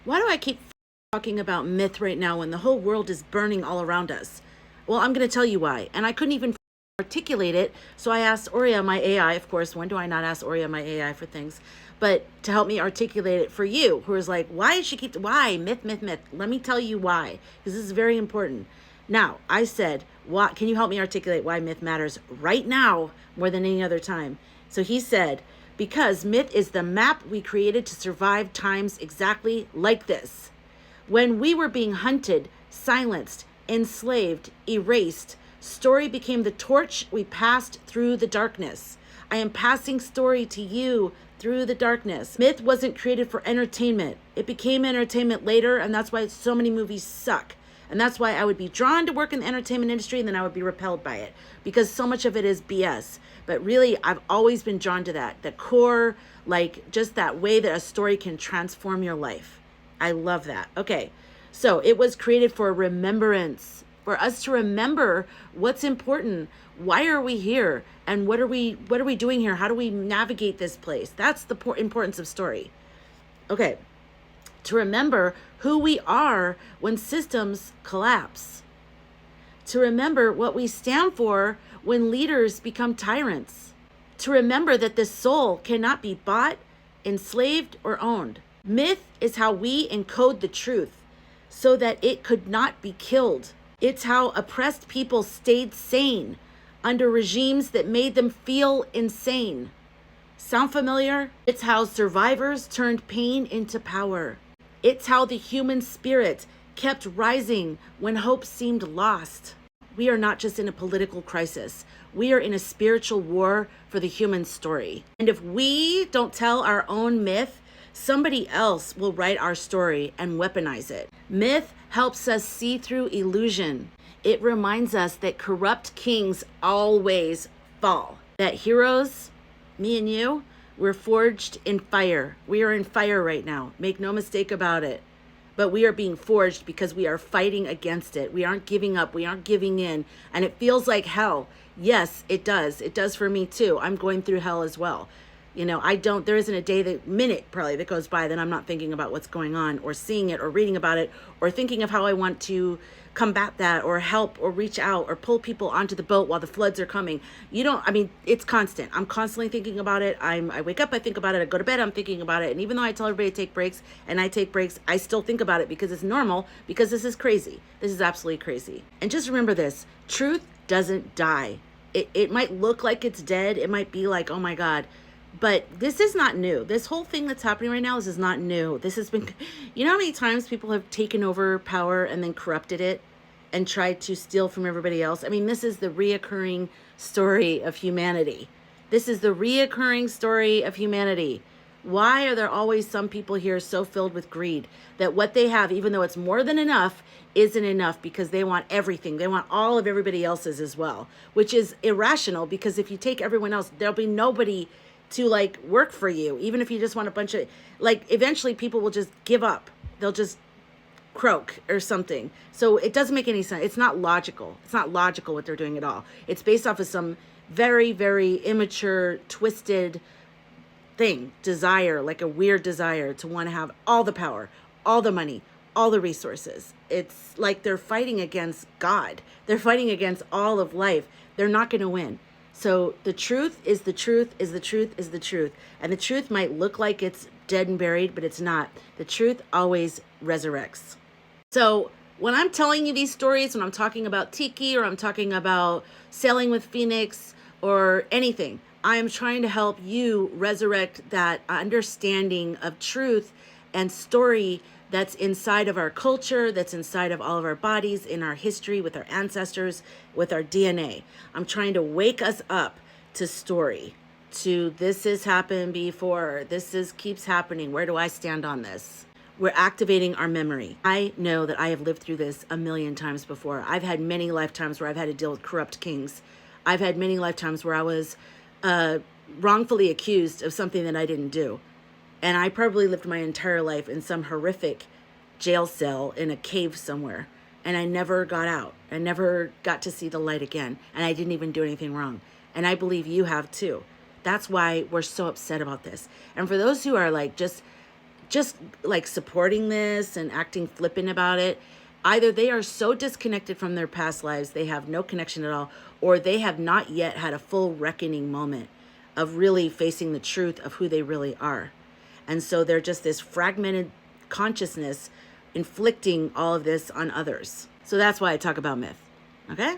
Why do I keep talking about myth right now when the whole world is burning all around us? Well, I'm going to tell you why. And I couldn't even articulate it. So I asked Aurea, my AI, of course. When do I not ask Aurea, my AI, for things? But to help me articulate it for you, who is like, why does she keep, why? Myth, myth, myth. Let me tell you why, because this is very important. Now, I said, what, can you help me articulate why myth matters right now more than any other time? So he said, because myth is the map we created to survive times exactly like this. When we were being hunted, silenced, enslaved, erased, story became the torch we passed through the darkness. I am passing story to you through the darkness. Myth wasn't created for entertainment. It became entertainment later, and that's why so many movies suck. And that's why I would be drawn to work in the entertainment industry, and then I would be repelled by it, because so much of it is BS. But really, I've always been drawn to that, the core, like just that way that a story can transform your life. I love that. Okay, so it was created for remembrance, for us to remember what's important. Why are we here? And what are we doing here? How do we navigate this place? That's the importance of story. Okay, to remember who we are when systems collapse. To remember what we stand for when leaders become tyrants. To remember that the soul cannot be bought, enslaved, or owned. Myth is how we encode the truth so that it could not be killed. It's how oppressed people stayed sane under regimes that made them feel insane. Sound familiar? It's how survivors turned pain into power. It's how the human spirit kept rising when hope seemed lost. We are not just in a political crisis. We are in a spiritual war for the human story. And if we don't tell our own myth, somebody else will write our story and weaponize it. Myth helps us see through illusion. It reminds us that corrupt kings always fall. That heroes, me and you, we're forged in fire. We are in fire right now. Make no mistake about it. But we are being forged because we are fighting against it. We aren't giving up. We aren't giving in. And it feels like hell. Yes, it does. It does for me too. I'm going through hell as well. You know, there isn't a day, minute probably that goes by that I'm not thinking about what's going on, or seeing it, or reading about it, or thinking of how I want to combat that, or help, or reach out, or pull people onto the boat while the floods are coming. It's constant. I'm constantly thinking about it. I wake up, I think about it. I go to bed, I'm thinking about it. And even though I tell everybody to take breaks, and I take breaks, I still think about it because it's normal, because this is crazy. This is absolutely crazy. And just remember this, truth doesn't die. It might look like it's dead. It might be like, oh my God, but this is not new. This whole thing that's happening right now, this is not new. This has been, you know how many times people have taken over power and then corrupted it and tried to steal from everybody else? I mean, this is the reoccurring story of humanity. This is the reoccurring story of humanity. Why are there always some people here so filled with greed that what they have, even though it's more than enough, isn't enough, because they want everything. They want all of everybody else's as well, which is irrational, because if you take everyone else, there'll be nobody to like work for you. Even if you just want a bunch of, like, eventually people will just give up. They'll just croak or something. So it doesn't make any sense. It's not logical. It's not logical what they're doing at all. It's based off of some very, very immature, twisted thing, desire, like a weird desire to want to have all the power, all the money, all the resources. It's like they're fighting against God. They're fighting against all of life. They're not going to win. So the truth is the truth is the truth is the truth. And the truth might look like it's dead and buried, but it's not. The truth always resurrects. So when I'm telling you these stories, when I'm talking about Tiki, or I'm talking about sailing with Phoenix, or anything, I am trying to help you resurrect that understanding of truth and story that's inside of our culture, that's inside of all of our bodies, in our history, with our ancestors, with our DNA. I'm trying to wake us up to story, to this has happened before, keeps happening, where do I stand on this? We're activating our memory. I know that I have lived through this a million times before. I've had many lifetimes where I've had to deal with corrupt kings. I've had many lifetimes where I was wrongfully accused of something that I didn't do. And I probably lived my entire life in some horrific jail cell in a cave somewhere. And I never got out. I never got to see the light again. And I didn't even do anything wrong. And I believe you have too. That's why we're so upset about this. And for those who are like just just like supporting this and acting flippant about it, either they are so disconnected from their past lives, they have no connection at all, or they have not yet had a full reckoning moment of really facing the truth of who they really are. And so they're just this fragmented consciousness inflicting all of this on others. So that's why I talk about myth. Okay?